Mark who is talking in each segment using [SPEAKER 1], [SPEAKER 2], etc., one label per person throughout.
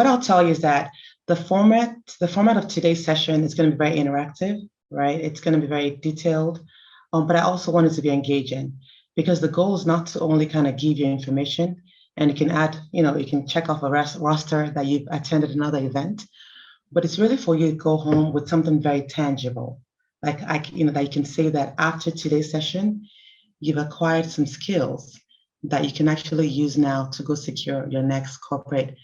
[SPEAKER 1] what I'll tell you is that the format of today's session is going to be very interactive, right? It's going to be very detailed, but I also want it to be engaging because the goal is not to only kind of give you information and you can add, you can check off a roster that you've attended another event, but it's really for you to go home with something very tangible. That you can say that after today's session, you've acquired some skills that you can actually use now to go secure your next corporate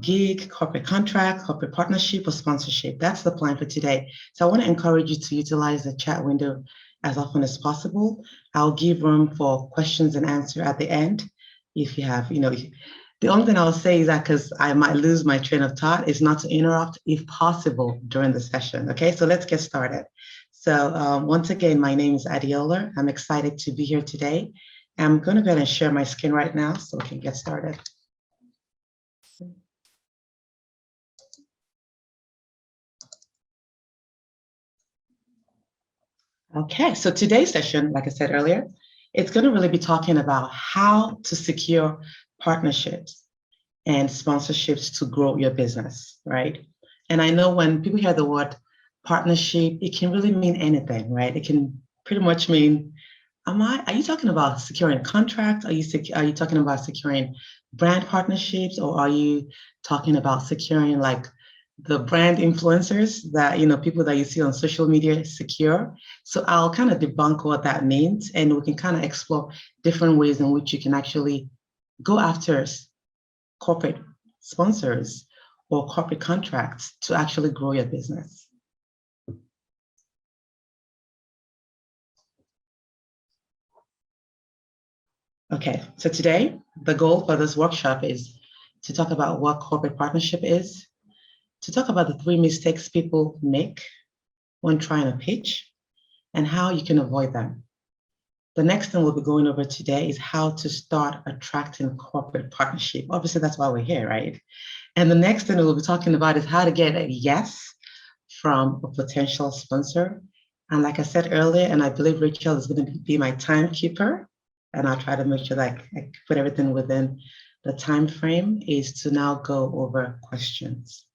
[SPEAKER 1] gig, corporate contract, corporate partnership, or sponsorship. That's the plan for today. So I want to encourage you to utilize the chat window as often as possible. I'll give room for questions and answer at the end. If you have, the only thing I'll say is that because I might lose my train of thought is not to interrupt if possible during the session. Okay, so let's get started. So once again, my name is Adiola. I'm excited to be here today. I'm going to go ahead and share my screen right now so we can get started. Okay, so today's session, like I said earlier, it's going to really be talking about how to secure partnerships and sponsorships to grow your business, right? And I know when people hear the word partnership, it can really mean anything, right? It can pretty much mean, are you talking about securing contracts? Are you talking about securing brand partnerships, or are you talking about securing like the brand influencers that, people that you see on social media secure? So I'll kind of debunk what that means, and we can kind of explore different ways in which you can actually go after corporate sponsors or corporate contracts to actually grow your business. Okay, so today, the goal for this workshop is to talk about what corporate partnership is, to talk about the 3 mistakes people make when trying to pitch, and how you can avoid them. The next thing we'll be going over today is how to start attracting corporate partnership. Obviously, that's why we're here, right? And the next thing we'll be talking about is how to get a yes from a potential sponsor. And like I said earlier, and I believe Rachel is going to be my timekeeper, and I'll try to make sure that I put everything within the time frame, is to now go over questions.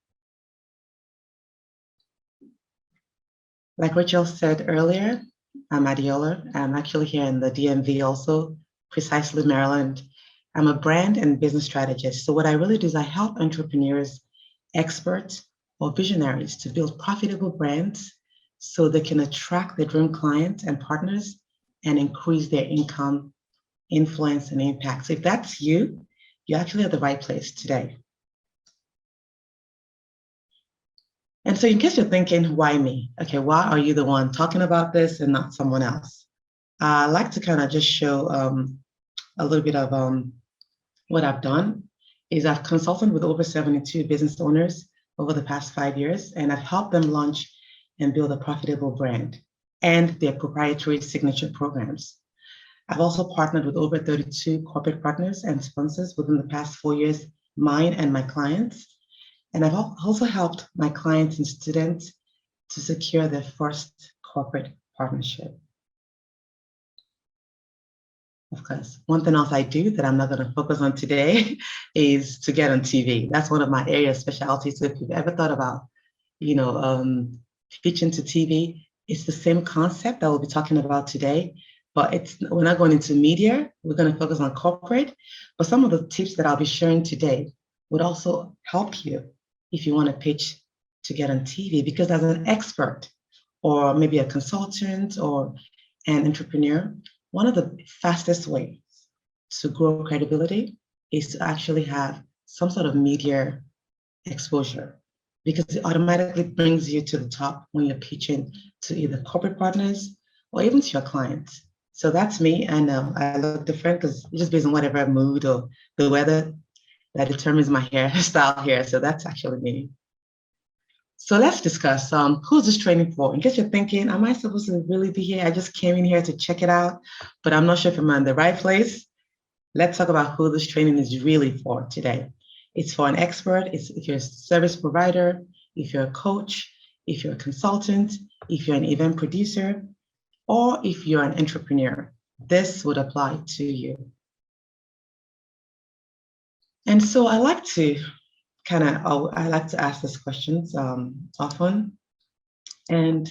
[SPEAKER 1] Like Rachel said earlier, I'm Adiola. I'm actually here in the DMV also, precisely Maryland. I'm a brand and business strategist. So what I really do is I help entrepreneurs, experts, or visionaries to build profitable brands so they can attract their dream clients and partners and increase their income, influence, and impact. So if that's you, you're actually at the right place today. And so in case you're thinking, why me? Okay, why are you the one talking about this and not someone else? I like to kind of just show a little bit of what I've done is I've consulted with over 72 business owners over the past 5 years, and I've helped them launch and build a profitable brand and their proprietary signature programs. I've also partnered with over 32 corporate partners and sponsors within the past 4 years, mine and my clients. And I've also helped my clients and students to secure their first corporate partnership. Of course, one thing else I do that I'm not going to focus on today is to get on TV. That's one of my area of specialties. So if you've ever thought about, pitching to TV, it's the same concept that we'll be talking about today, but we're not going into media. We're going to focus on corporate. But some of the tips that I'll be sharing today would also help you if you want to pitch to get on TV, because as an expert or maybe a consultant or an entrepreneur, one of the fastest ways to grow credibility is to actually have some sort of media exposure, because it automatically brings you to the top when you're pitching to either corporate partners or even to your clients. So that's me. I know I look different because it's just based on whatever mood or the weather that determines my hairstyle here. So that's actually me. So let's discuss who's this training for? In case you're thinking, am I supposed to really be here? I just came in here to check it out, but I'm not sure if I'm in the right place. Let's talk about who this training is really for today. It's for an expert. If you're a service provider, if you're a coach, if you're a consultant, if you're an event producer, or if you're an entrepreneur, this would apply to you. And so I like to I like to ask these questions often. And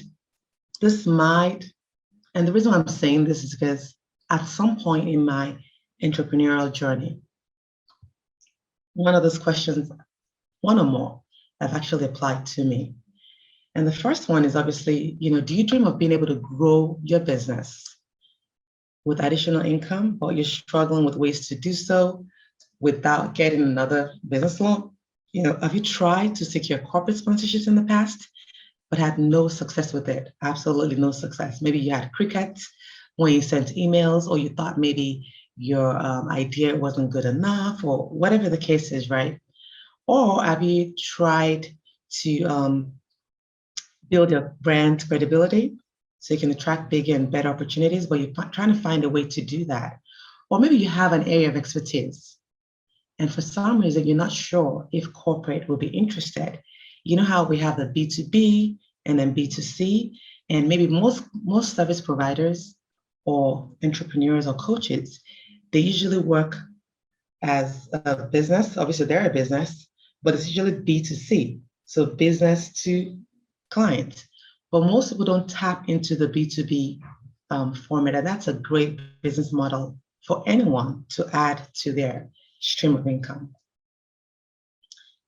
[SPEAKER 1] this might, and the reason why I'm saying this is because at some point in my entrepreneurial journey, one of those questions, one or more, have actually applied to me. And the first one is obviously, do you dream of being able to grow your business with additional income, but you're struggling with ways to do so without getting another business loan? Have you tried to secure corporate sponsorships in the past, but had no success with it? Absolutely no success. Maybe you had crickets when you sent emails, or you thought maybe your idea wasn't good enough, or whatever the case is, right? Or have you tried to build your brand credibility so you can attract bigger and better opportunities, but you're trying to find a way to do that? Or maybe you have an area of expertise, and for some reason, you're not sure if corporate will be interested. You know how we have the B2B and then B2C, and maybe most service providers or entrepreneurs or coaches, they usually work as a business. Obviously, they're a business, but it's usually B2C, so business to client. But most people don't tap into the B2B format, and that's a great business model for anyone to add to their stream of income.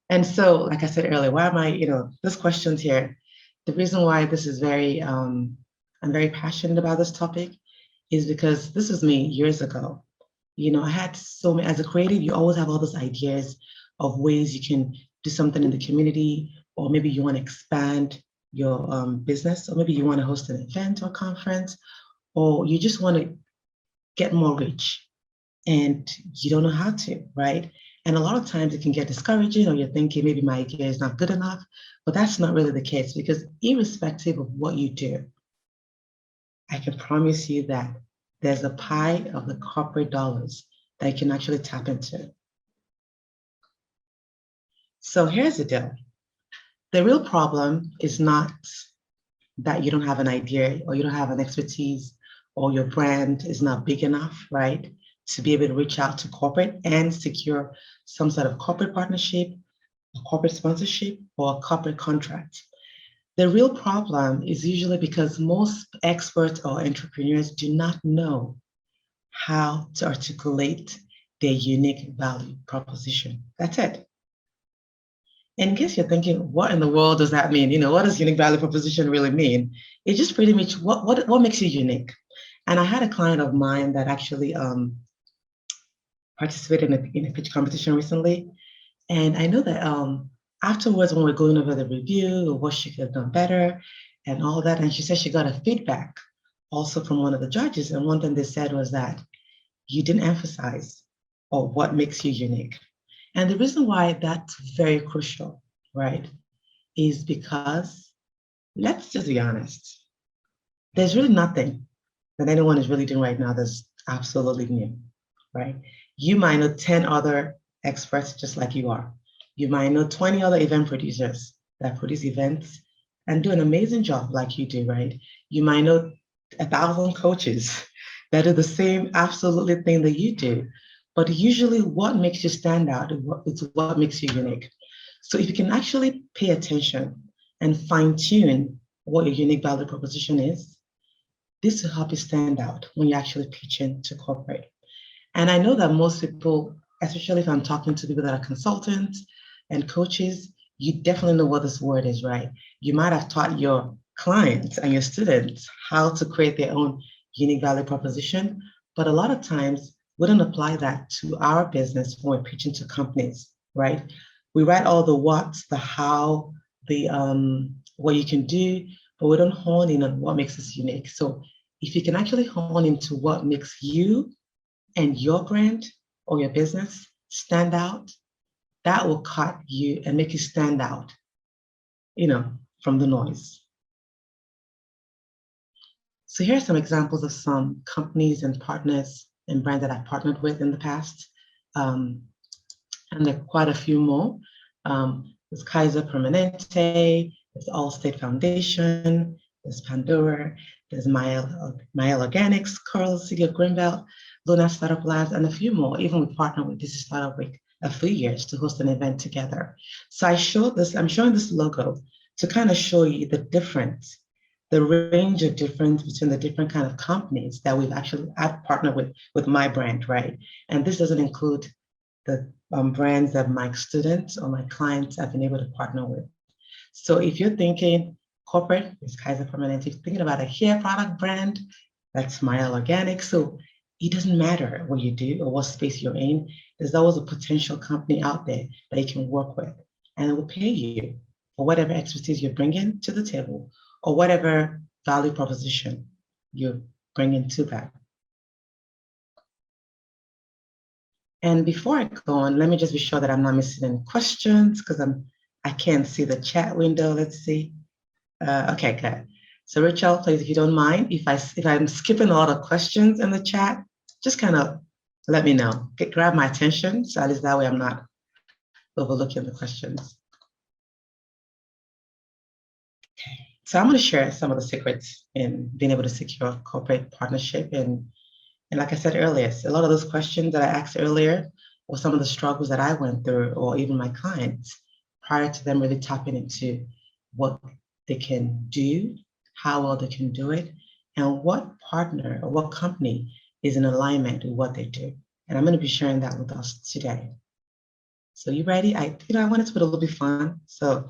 [SPEAKER 1] And so, like I said earlier, why am I, this question's here. The reason why this is I'm very passionate about this topic is because this was me years ago. I had so many, as a creative, you always have all those ideas of ways you can do something in the community, or maybe you want to expand your business, or maybe you want to host an event or conference, or you just want to get more reach and you don't know how to, right? And a lot of times it can get discouraging, or you're thinking maybe my idea is not good enough, but that's not really the case, because irrespective of what you do, I can promise you that there's a pie of the corporate dollars that you can actually tap into. So here's the deal. The real problem is not that you don't have an idea, or you don't have an expertise, or your brand is not big enough, right, to be able to reach out to corporate and secure some sort of corporate partnership, a corporate sponsorship, or a corporate contract. The real problem is usually because most experts or entrepreneurs do not know how to articulate their unique value proposition. That's it. In case you're thinking, what in the world does that mean? What does unique value proposition really mean? It's just pretty much what makes you unique. And I had a client of mine that actually participated in a pitch competition recently. And I know that afterwards, when we're going over the review of what she could have done better and all that, and she said she got a feedback also from one of the judges. And one thing they said was that you didn't emphasize or what makes you unique. And the reason why that's very crucial, right, is because, let's just be honest, there's really nothing that anyone is really doing right now that's absolutely new, right? You might know 10 other experts just like you are. You might know 20 other event producers that produce events and do an amazing job like you do, right? You might know 1,000 coaches that do the same absolutely thing that you do. But usually what makes you stand out is what makes you unique. So if you can actually pay attention and fine tune what your unique value proposition is, this will help you stand out when you're actually pitching to corporate. And I know that most people, especially if I'm talking to people that are consultants and coaches, you definitely know what this word is, right? You might have taught your clients and your students how to create their own unique value proposition, but a lot of times we don't apply that to our business when we're pitching to companies, right? We write all the what's, the how, the what you can do, but we don't hone in on what makes us unique. So if you can actually hone into what makes you and your brand or your business stand out, that will cut you and make you stand out, from the noise. So here are some examples of some companies and partners and brands that I've partnered with in the past. And there are quite a few more. There's Kaiser Permanente, there's Allstate Foundation, there's Pandora, there's Mael Organics, Coral City of Greenbelt, Luna Startup Labs, and a few more. Even we partner with DC Startup Week a few years to host an event together. So I'm showing this logo to kind of show you the difference, the range of difference between the different kind of companies that I've partnered with my brand, right? And this doesn't include the brands that my students or my clients have been able to partner with. So if you're thinking corporate, it's Kaiser Permanente. If you're thinking about a hair product brand, that's Smile Organic. So it doesn't matter what you do or what space you're in. There's always a potential company out there that you can work with, and it will pay you for whatever expertise you're bringing to the table or whatever value proposition you bring into that. And before I go on, let me just be sure that I'm not missing any questions because I can't see the chat window. Let's see. Okay, good. So Rachel, please, if you don't mind, if I'm skipping a lot of questions in the chat, just kind of let me know. Grab my attention, so at least that way I'm not overlooking the questions. Okay, so I'm going to share some of the secrets in being able to secure a corporate partnership. And like I said earlier, a lot of those questions that I asked earlier were some of the struggles that I went through, or even my clients, prior to them really tapping into what they can do, how well they can do it, and what partner or what company is in alignment with what they do. And I'm going to be sharing that with us today. So you ready? I wanted to put a little bit fun. So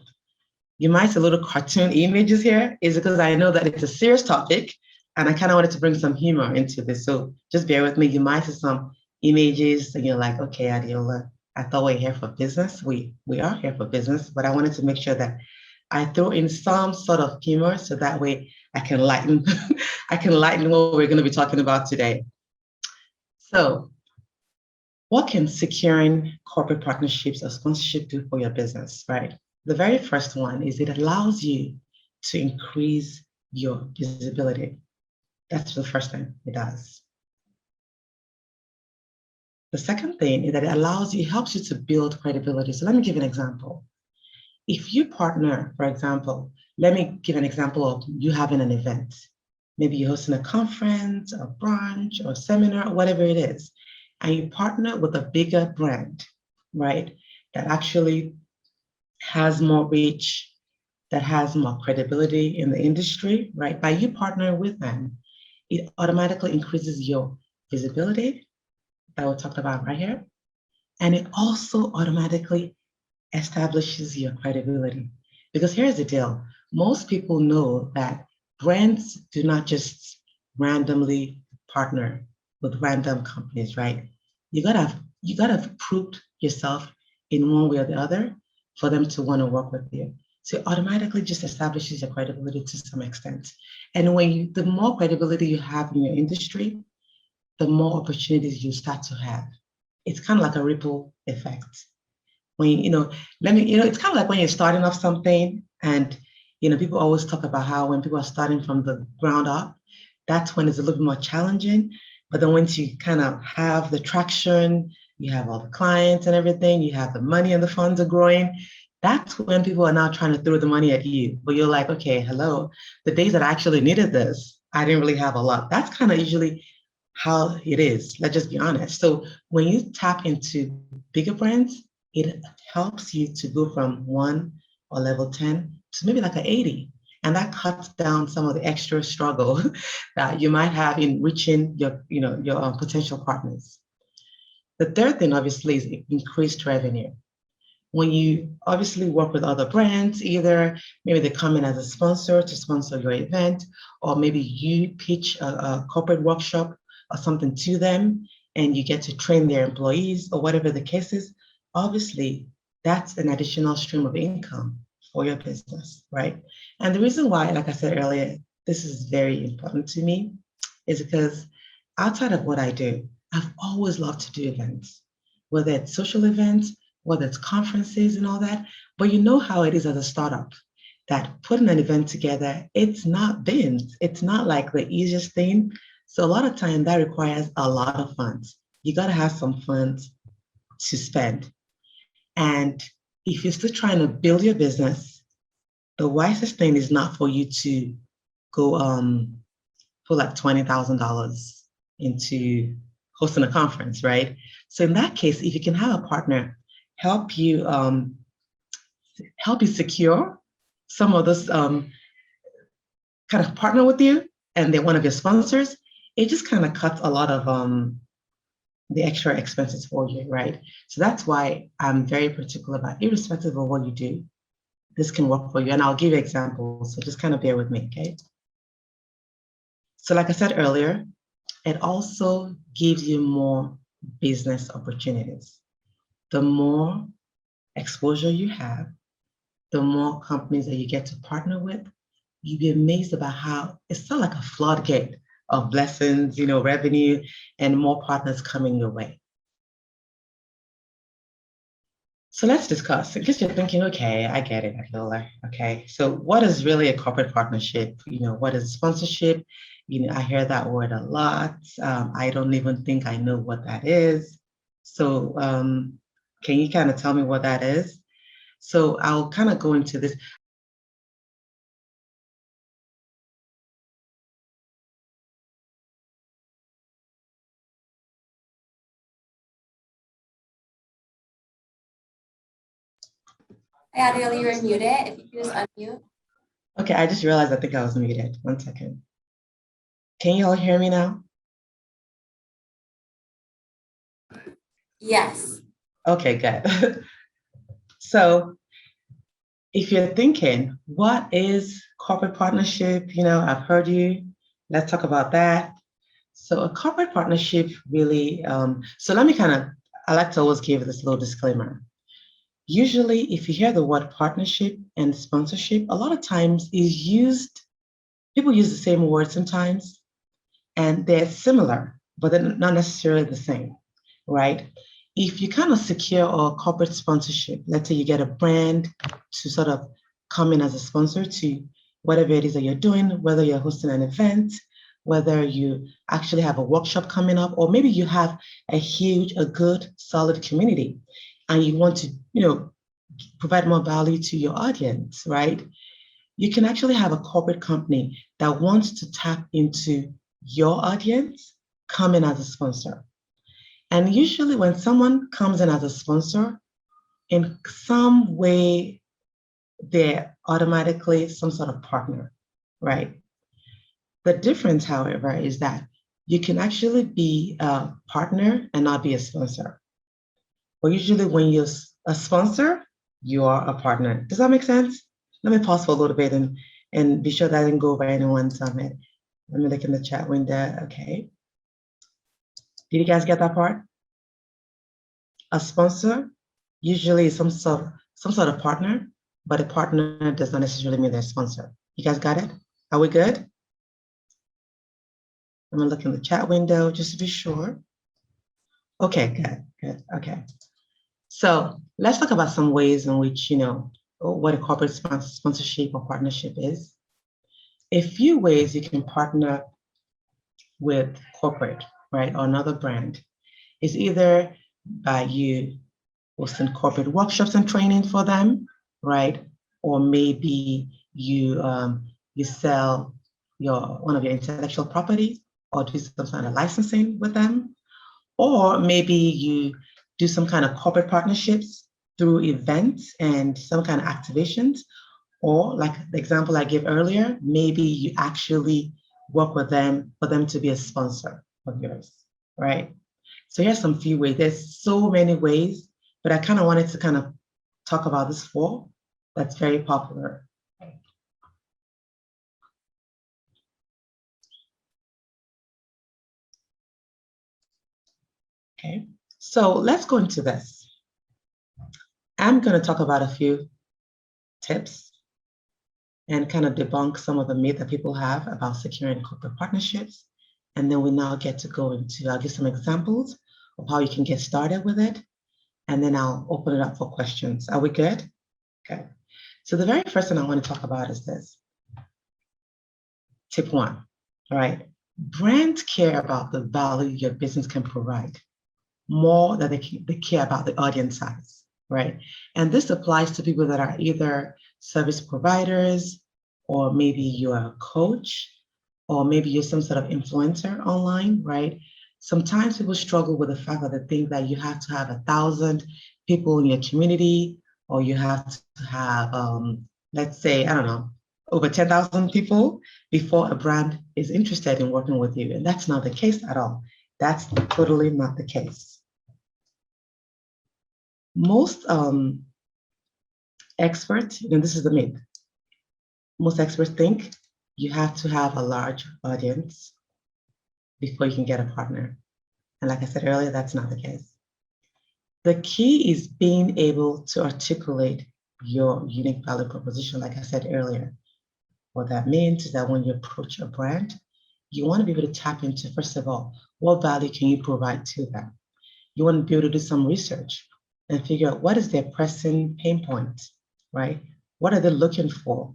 [SPEAKER 1] you might see little cartoon images here. Is because I know that it's a serious topic, and I kind of wanted to bring some humor into this. So just bear with me. You might see some images, and you're like, okay, Adiola, I thought we're here for business. We are here for business, but I wanted to make sure that I throw in some sort of humor so that way I can lighten I can lighten what we're going to be talking about today. So what can securing corporate partnerships or sponsorship do for your business, right? The very first one is it allows you to increase your visibility. That's the first thing it does. The second thing is that it helps you to build credibility. So let me give an example. If you partner, for example, let me give an example of you having an event. Maybe you're hosting a conference, a brunch, or a seminar, or whatever it is, and you partner with a bigger brand, right, that actually has more reach, that has more credibility in the industry, right? By you partnering with them, it automatically increases your visibility that we talked about right here, and it also automatically establishes your credibility. Because here's the deal. Most people know that brands do not just randomly partner with random companies, right? You gotta have proved yourself in one way or the other for them to want to work with you. So it automatically just establishes your credibility to some extent. And the more credibility you have in your industry, the more opportunities you start to have. It's kind of like a ripple effect. When it's kind of like when you're starting off something, and people always talk about how when people are starting from the ground up, that's when it's a little bit more challenging. But then once you kind of have the traction, you have all the clients and everything, you have the money and the funds are growing, that's when people are now trying to throw the money at you. But you're like, okay, hello, the days that I actually needed this, I didn't really have a lot. That's kind of usually how it is. Let's just be honest. So when you tap into bigger brands, it helps you to go from 1 or level 10 to maybe like an 80. And that cuts down some of the extra struggle that you might have in reaching your potential partners. The third thing, obviously, is increased revenue. When you obviously work with other brands, either maybe they come in as a sponsor to sponsor your event, or maybe you pitch a corporate workshop or something to them, and you get to train their employees or whatever the case is, obviously that's an additional stream of income for your business, right? And the reason why, like I said earlier, this is very important to me is because outside of what I do, I've always loved to do events, whether it's social events, whether it's conferences and all that. But you know how it is as a startup, that putting an event together, it's not like the easiest thing. So a lot of time that requires a lot of funds. You got to have some funds to spend. And if you're still trying to build your business, the wisest thing is not for you to go put like $20,000 into hosting a conference, right? So in that case, if you can have a partner help you secure some of this kind of partner with you, and they're one of your sponsors, it just kind of cuts a lot of the extra expenses for you, right? So that's why I'm very particular about, irrespective of what you do, this can work for you. And I'll give you examples, so just kind of bear with me, okay? So like I said earlier, it also gives you more business opportunities. The more exposure you have, the more companies that you get to partner with, you'd be amazed about how it's sort of like a floodgate of blessings, revenue, and more partners coming your way. So let's discuss, in case you're thinking, okay, I get it, Akinola. Okay, so what is really a corporate partnership? What is sponsorship? I hear that word a lot. I don't even think I know what that is. So can you kind of tell me what that is? So I'll kind of go into this.
[SPEAKER 2] Hi, Adriel, you're muted. If you could just unmute.
[SPEAKER 1] Okay, I just realized I think I was muted. 1 second. Can you all hear me now?
[SPEAKER 2] Yes.
[SPEAKER 1] Okay, good. So if you're thinking, what is corporate partnership? I've heard you. Let's talk about that. So a corporate partnership really, so let me I like to always give this little disclaimer. Usually, if you hear the word partnership and sponsorship, a lot of times people use the same word sometimes, and they're similar, but they're not necessarily the same, right? If you kind of secure a corporate sponsorship, let's say you get a brand to sort of come in as a sponsor to whatever it is that you're doing, whether you're hosting an event, whether you actually have a workshop coming up, or maybe you have a good, solid community, and you want to, provide more value to your audience, right? You can actually have a corporate company that wants to tap into your audience, come in as a sponsor. And usually when someone comes in as a sponsor, in some way, they're automatically some sort of partner, right? The difference, however, is that you can actually be a partner and not be a sponsor. But usually when you're a sponsor, you are a partner. Does that make sense? Let me pause for a little bit and be sure that I didn't go over anyone's summit. Let me look in the chat window. Okay. Did you guys get that part? A sponsor usually is some sort of partner, but a partner does not necessarily mean they're a sponsor. You guys got it? Are we good? I'm gonna look in the chat window just to be sure. Okay, good. Okay. So let's talk about some ways in which, what a corporate sponsorship or partnership is. A few ways you can partner with corporate, right, or another brand is either by you hosting corporate workshops and training for them, right? Or maybe you sell one of your intellectual property or do some kind of licensing with them. Or maybe you do some kind of corporate partnerships through events and some kind of activations. Or like the example I gave earlier, maybe you actually work with them for them to be a sponsor of yours, right? So here's some few ways. There's so many ways, but I kind of wanted to kind of talk about this four that's very popular. Okay, so let's go into this. I'm going to talk about a few tips and kind of debunk some of the myth that people have about securing corporate partnerships. And then we now get to go into, I'll give some examples of how you can get started with it. And then I'll open it up for questions. Are we good? Okay. So the very first thing I want to talk about is this. Tip one, all right? Brands care about the value your business can provide more than they care about the audience size, right? And this applies to people that are either service providers, or maybe you're a coach, or maybe you're some sort of influencer online, right? Sometimes people struggle with the fact that they think that you have to have 1,000 people in your community, or you have to have, let's say, I don't know, over 10,000 people before a brand is interested in working with you. And that's not the case at all. That's totally not the case. Most experts, and this is the myth, most experts think you have to have a large audience before you can get a partner. And like I said earlier, that's not the case. The key is being able to articulate your unique value proposition, like I said earlier. What that means is that when you approach a brand, you want to be able to tap into, first of all, what value can you provide to them? You want to be able to do some research and figure out what is their pressing pain point, right? What are they looking for?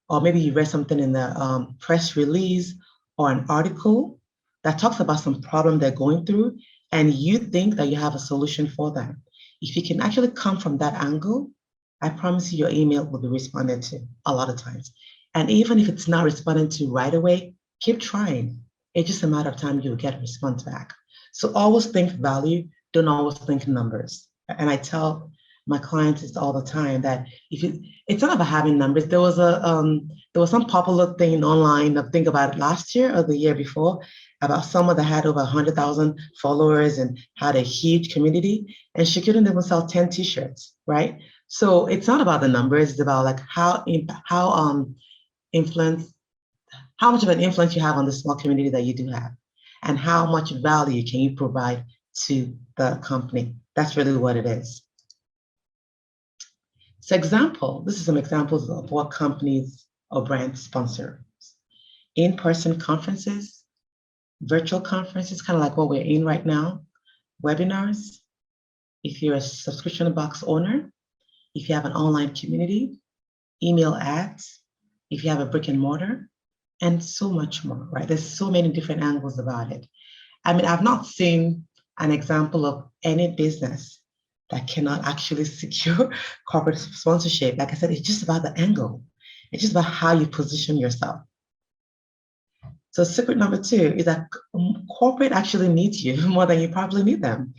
[SPEAKER 1] Or maybe you read something in the press release or an article that talks about some problem they're going through, and you think that you have a solution for them. If you can actually come from that angle, I promise you your email will be responded to a lot of times. And even if it's not responded to right away, keep trying. It's just a matter of time you'll get a response back. So always think value, don't always think numbers. And I tell my clients this all the time that it's not about having numbers. There was some popular thing online, I think about last year or the year before, about someone that had over 100,000 followers and had a huge community, and she couldn't even sell 10 t-shirts, right? So it's not about the numbers, it's about like how much of an influence you have on the small community that you do have, and how much value can you provide to the company. That's really what it is. So this is some examples of what companies or brands sponsor. In-person conferences, virtual conferences, kind of like what we're in right now, webinars, if you're a subscription box owner, if you have an online community, email ads, if you have a brick and mortar, and so much more, right? There's so many different angles about it. I mean, I've not seen an example of any business that cannot actually secure corporate sponsorship. Like I said, it's just about the angle. It's just about how you position yourself. So secret number 2 is that corporate actually needs you more than you probably need them.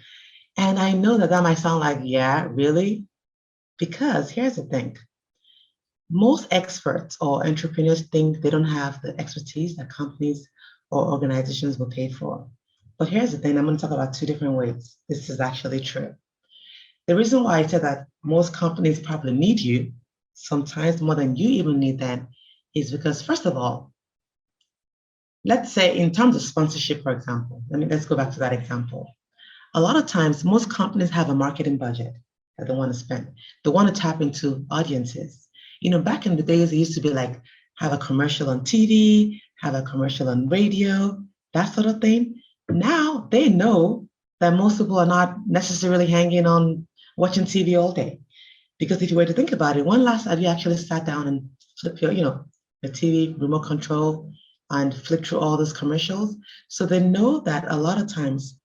[SPEAKER 1] And I know that might sound like, yeah, really? Because here's the thing. Most experts or entrepreneurs think they don't have the expertise that companies or organizations will pay for. But here's the thing, I'm going to talk about 2 different ways. This is actually true. The reason why I said that most companies probably need you, sometimes more than you even need them, is because, first of all, let's say in terms of sponsorship, for example, let's go back to that example. A lot of times, most companies have a marketing budget that they want to spend. They want to tap into audiences. You know, back in the days, it used to be like, have a commercial on TV, have a commercial on radio, that sort of thing. Now they know that most people are not necessarily hanging on watching TV all day. Because if you were to think about it, when last have you actually sat down and flip your TV remote control and flip through all those commercials? So they know that a lot of times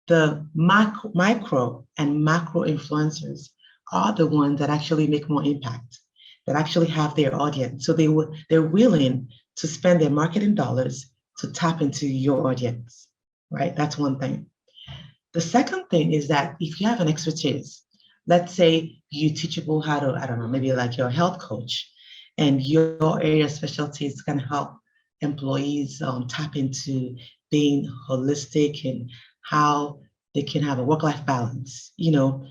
[SPEAKER 1] the micro and macro influencers are the ones that actually make more impact, that actually have their audience. So they're willing to spend their marketing dollars to tap into your audience, right? That's one thing. The second thing is that if you have an expertise, let's say you teach people how to, I don't know, maybe like you're a health coach, and your area of specialty is going to help employees tap into being holistic and how they can have a work-life balance. You know,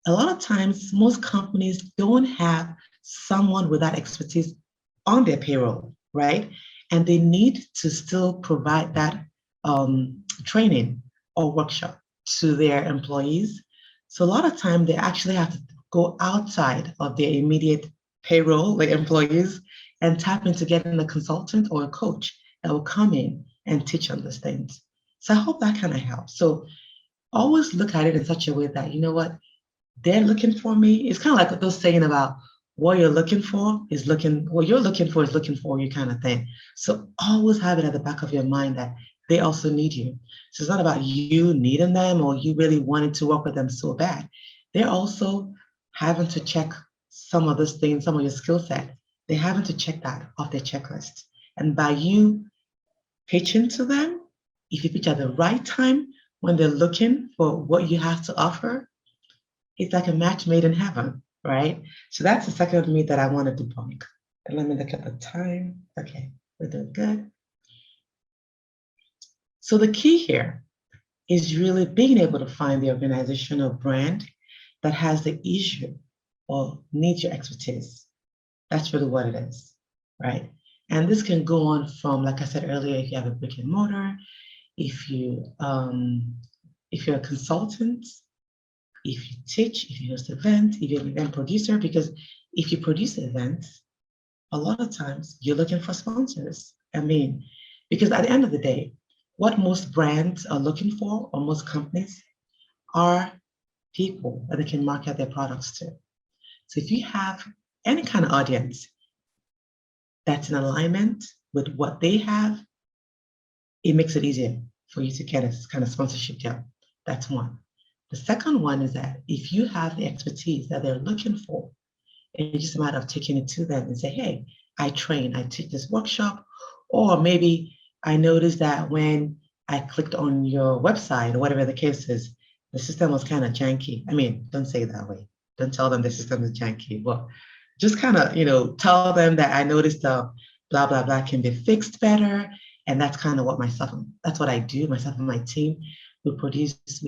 [SPEAKER 1] a lot of times, most companies don't have someone with that expertise on their payroll, right? And they need to still provide that training or workshop to their employees. So a lot of time they actually have to go outside of their immediate payroll, like employees, and tap into getting a consultant or a coach that will come in and teach on these things. So I hope that kind of helps. So always look at it in such a way that, you know what, they're looking for me. It's kind of like those saying about what you're looking for is what you're looking for is looking for you kind of thing. So always have it at the back of your mind that they also need you. So it's not about you needing them or you really wanting to work with them so bad. They're also having to check some of those things, some of your skill set. They're having to check that off their checklist. And by you pitching to them, if you pitch at the right time when they're looking for what you have to offer, it's like a match made in heaven, right? So that's the second myth that I want to debunk. And let me look at the time. Okay, we're doing good. So the key here is really being able to find the organization or brand that has the issue or needs your expertise. That's really what it is, right? And this can go on from, like I said earlier, if you have a brick and mortar, if you're a consultant, if you teach, if you host events, if you're an event producer, because if you produce events, a lot of times you're looking for sponsors. I mean, because at the end of the day, what most brands are looking for, or most companies, are people that they can market their products to. So if you have any kind of audience that's in alignment with what they have, it makes it easier for you to get a kind of sponsorship deal. That's one. The second one is that if you have the expertise that they're looking for, it's just a matter of taking it to them and say, hey, I teach this workshop, or maybe I noticed that when I clicked on your website or whatever the case is, the system was kind of janky. I mean, don't say it that way. Don't tell them the system is janky. Well, just kind of, tell them that I noticed the blah, blah, blah can be fixed better. And that's kind of that's what I do, myself and my team. We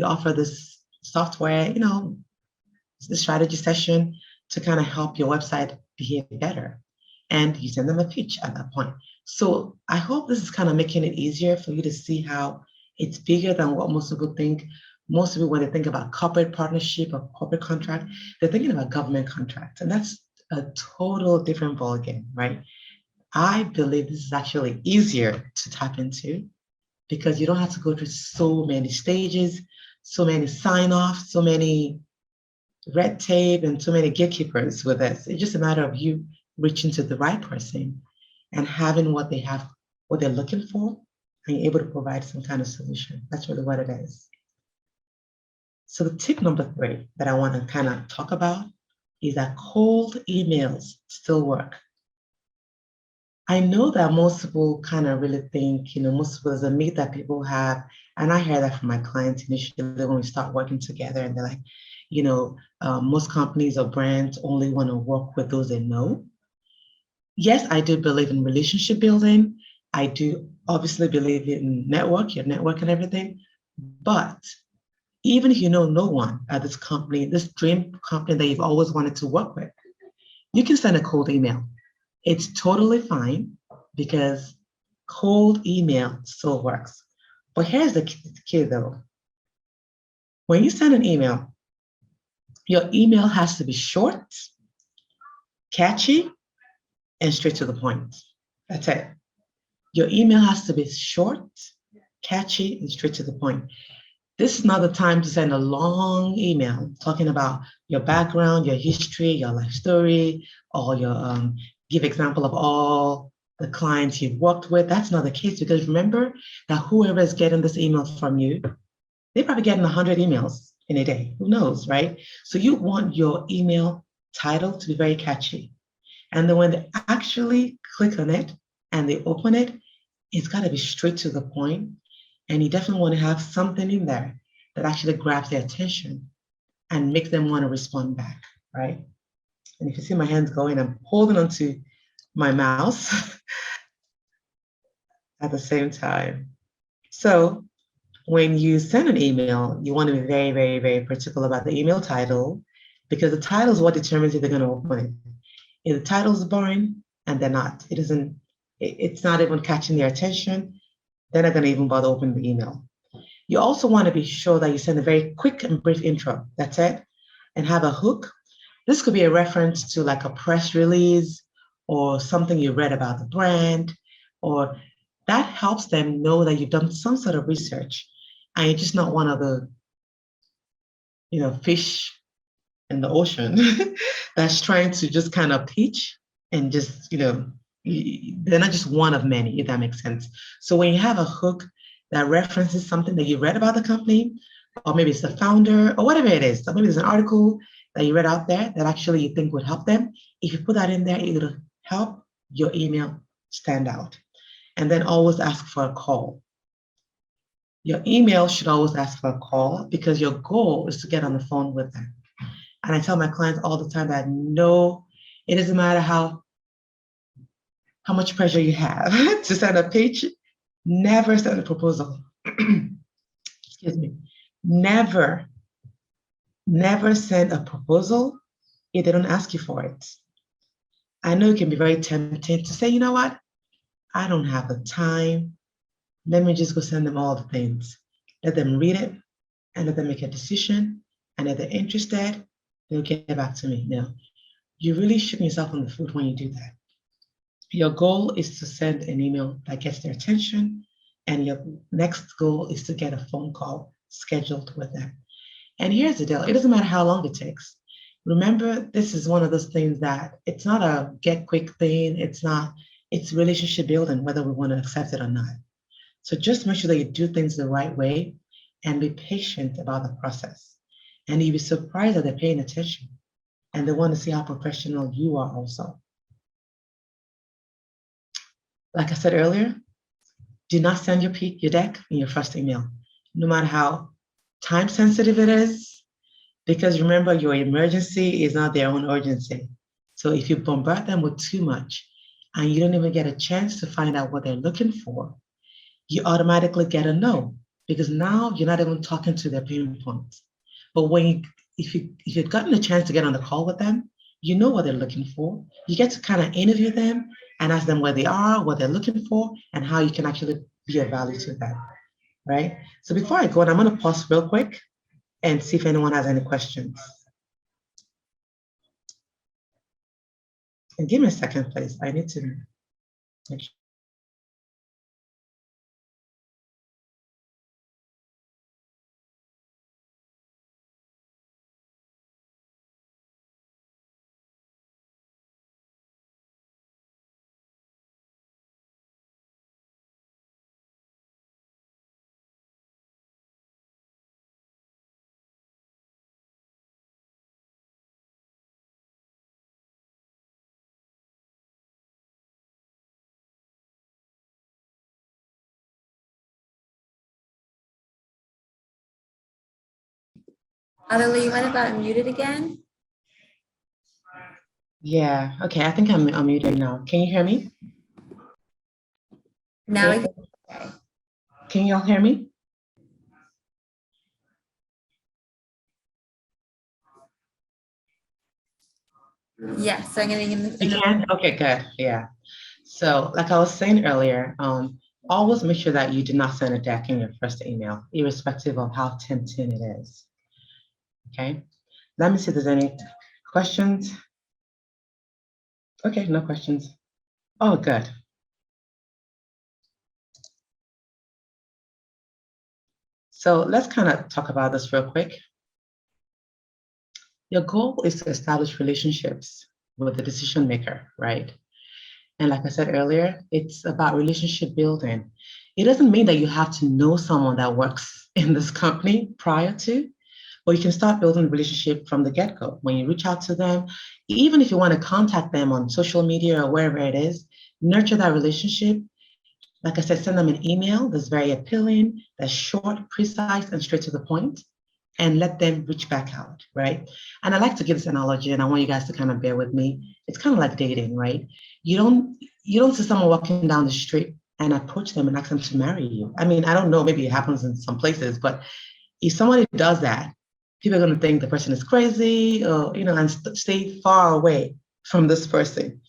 [SPEAKER 1] offer this software, the strategy session to kind of help your website behave better. And you send them a pitch at that point. So I hope this is kind of making it easier for you to see how it's bigger than what most people think. Most people, when they think about corporate partnership or corporate contract, they're thinking about government contracts. And that's a total different ballgame, right? I believe this is actually easier to tap into because you don't have to go through so many stages, so many sign-offs, so many red tape and so many gatekeepers with this. It's just a matter of you reaching to the right person and having what they're looking for, and you're able to provide some kind of solution. That's really what it is. So the tip number 3 that I want to kind of talk about is that cold emails still work. I know that most people kind of really think, most people, there's a myth that people have, and I hear that from my clients initially when we start working together, and they're like, most companies or brands only want to work with those they know. Yes, I do believe in relationship building. I do obviously believe in your network and everything. But even if you know no one at this company, this dream company that you've always wanted to work with, you can send a cold email. It's totally fine because cold email still works. But here's the key though. When you send an email, your email has to be short, catchy, and straight to the point. That's it. Your email has to be short, catchy, and straight to the point. This is not the time to send a long email talking about your background, your history, your life story, or your give example of all the clients you've worked with. That's not the case, because remember that whoever is getting this email from you, they're probably getting 100 emails in a day. Who knows, right? So you want your email title to be very catchy. And then when they actually click on it and they open it, it's got to be straight to the point. And you definitely want to have something in there that actually grabs their attention and makes them want to respond back, right? And if you see my hands going, I'm holding onto my mouse at the same time. So when you send an email, you want to be very, very, very particular about the email title, because the title is what determines if they're going to open it. If the title is boring and they're not, it's not even catching their attention, they're not going to even bother opening the email. You also want to be sure that you send a very quick and brief intro. That's it. And have a hook. This could be a reference to like a press release or something you read about the brand, or that helps them know that you've done some sort of research and you're just not one of the, fish in the ocean that's trying to just kind of pitch and just, they're not just one of many, if that makes sense. So when you have a hook that references something that you read about the company, or maybe it's the founder or whatever it is, so maybe there's an article that you read out there that actually you think would help them, if you put that in there, it'll help your email stand out. And then always ask for a call. Your email should always ask for a call because your goal is to get on the phone with them. And I tell my clients all the time that no, it doesn't matter how much pressure you have to send a pitch, never send a proposal. Excuse me. Never, never send a proposal if they don't ask you for it. I know it can be very tempting to say, you know what? I don't have the time. Let me just go send them all the things. Let them read it and let them make a decision. And if they're interested, they'll get back to me. Now, you really shoot yourself on the foot when you do that. Your goal is to send an email that gets their attention, and your next goal is to get a phone call scheduled with them. And here's the deal, it doesn't matter how long it takes. Remember, this is one of those things that it's not a get quick thing, it's relationship building, whether we want to accept it or not. So just make sure that you do things the right way and be patient about the process. And you'll be surprised that they're paying attention and they want to see how professional you are also. Like I said earlier, do not send your deck in your first email, no matter how time sensitive it is, because remember, your emergency is not their own urgency. So if you bombard them with too much and you don't even get a chance to find out what they're looking for, you automatically get a no, because now you're not even talking to their pain points. But if you've gotten a chance to get on the call with them, you know what they're looking for. You get to kind of interview them and ask them where they are, what they're looking for, and how you can actually be of value to them, right? So before I go on, I'm going to pause real quick and see if anyone has any questions. And give me a second, please. I need to make sure.
[SPEAKER 2] Adelie, you might have gotten muted again.
[SPEAKER 1] Yeah, okay, I think I'm muted now. Can you hear me?
[SPEAKER 2] Now
[SPEAKER 1] Okay.
[SPEAKER 2] we can.
[SPEAKER 1] Can you all hear me?
[SPEAKER 2] Yes, so I'm getting in the.
[SPEAKER 1] You can? Okay, good. Yeah. So, like I was saying earlier, always make sure that you do not send a deck in your first email, irrespective of how tempting it is. Okay. Let me see if there's any questions. Okay, no questions. Oh, good. So let's kind of talk about this real quick. Your goal is to establish relationships with the decision maker, right? And like I said earlier, it's about relationship building. It doesn't mean that you have to know someone that works in this company prior to, but you can start building a relationship from the get-go. When you reach out to them, even if you want to contact them on social media or wherever it is, nurture that relationship. Like I said, send them an email that's very appealing, that's short, precise, and straight to the point, and let them reach back out, right? And I like to give this analogy, and I want you guys to kind of bear with me. It's kind of like dating, right? You don't see someone walking down the street and approach them and ask them to marry you. I mean, I don't know, maybe it happens in some places, but if somebody does that, people are going to think the person is crazy, or and stay far away from this person.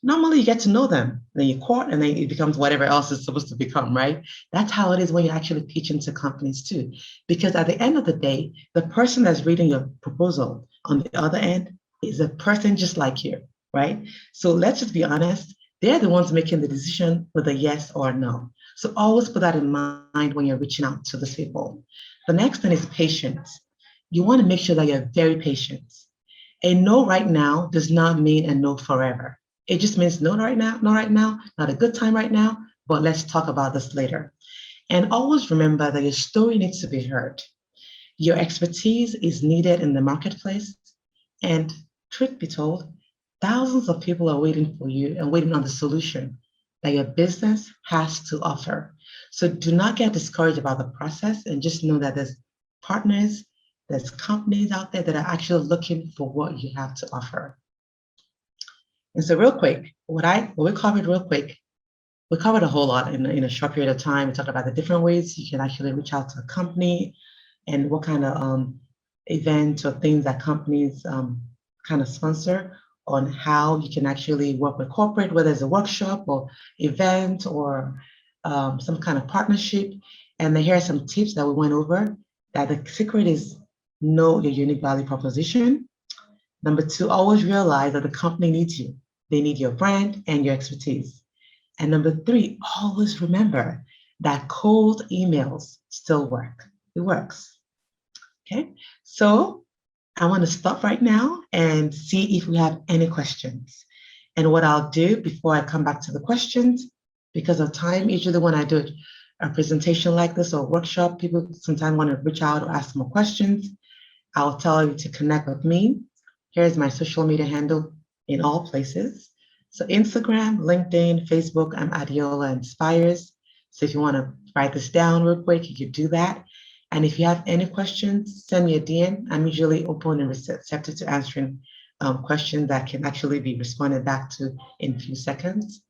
[SPEAKER 1] Normally, you get to know them, then you court, and then it becomes whatever else it's supposed to become, right? That's how it is when you actually pitch into companies too. Because at the end of the day, the person that's reading your proposal on the other end is a person just like you, right? So let's just be honest, they're the ones making the decision with a yes or a no. So always put that in mind when you're reaching out to these people. The next thing is patience. You want to make sure that you're very patient. A no right now does not mean a no forever. It just means no right now, not a good time right now, but let's talk about this later. And always remember that your story needs to be heard. Your expertise is needed in the marketplace. And truth be told, thousands of people are waiting for you and waiting on the solution that your business has to offer. So do not get discouraged about the process, and just know that there's partners, There's companies out there that are actually looking for what you have to offer. And so real quick, what we covered real quick, we covered a whole lot in a short period of time. We talked about the different ways you can actually reach out to a company and what kind of events or things that companies kind of sponsor, on how you can actually work with corporate, whether it's a workshop or event or some kind of partnership. And then here are some tips that we went over. That the secret is know your unique value proposition. Number two, always realize that the company needs you. They need your brand and your expertise. And number three, always remember that cold emails still work. It works. Okay, so I want to stop right now and see if we have any questions. And what I'll do before I come back to the questions, because of time, usually when I do a presentation like this or a workshop, people sometimes want to reach out or ask more questions. I'll tell you to connect with me. Here's my social media handle in all places. So Instagram, LinkedIn, Facebook, I'm Adiola Inspires. So if you want to write this down real quick, you could do that. And if you have any questions, send me a DM. I'm usually open and receptive to answering questions that can actually be responded back to in a few seconds.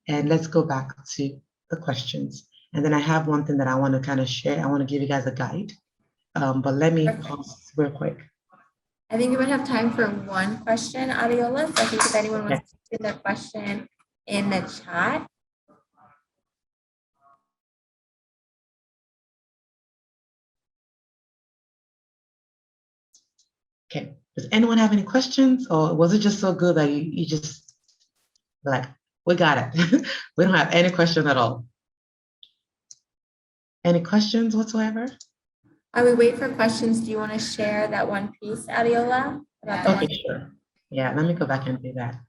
[SPEAKER 1] And let's go back to the questions. And then I have one thing that I want to kind of share. I want to give you guys a guide, but let me pause real quick.
[SPEAKER 2] I think we would have time for one question, Adiola. So I think if anyone wants to put their question in the chat.
[SPEAKER 1] Okay, does anyone have any questions, or was it just so good that you just like, we got it. We don't have any question at all. Any questions whatsoever?
[SPEAKER 2] While we wait for questions, do you want to share that one piece, Adiola?
[SPEAKER 1] Okay, sure. Yeah, let me go back and do that.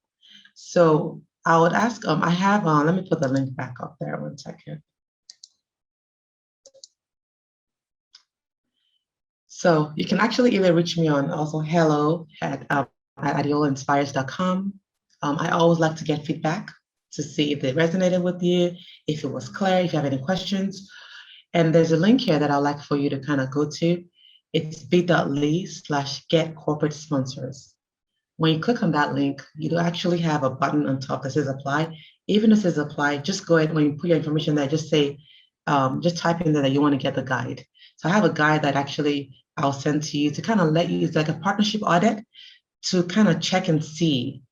[SPEAKER 1] So I would ask, I have, let me put the link back up there 1 second. So you can actually either reach me on also hello at adiolainspires.com. I always like to get feedback to see if it resonated with you, if it was clear, if you have any questions. And there's a link here that I'd like for you to kind of go to. It's bit.ly/get-corporate-sponsors. When you click on that link, you do actually have a button on top that says apply. Even if it says apply, just go ahead, when you put your information there, just say, just type in there that you want to get the guide. So I have a guide that actually I'll send to you to kind of let you, it's like a partnership audit to kind of check and see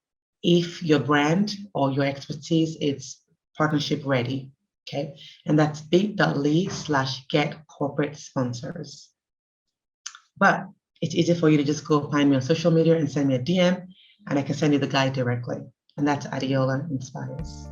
[SPEAKER 1] if your brand or your expertise is partnership ready. Okay, and that's bit.ly/get-corporate-sponsors. But it's easy for you to just go find me on social media and send me a DM, and I can send you the guide directly. And that's Adiola Inspires.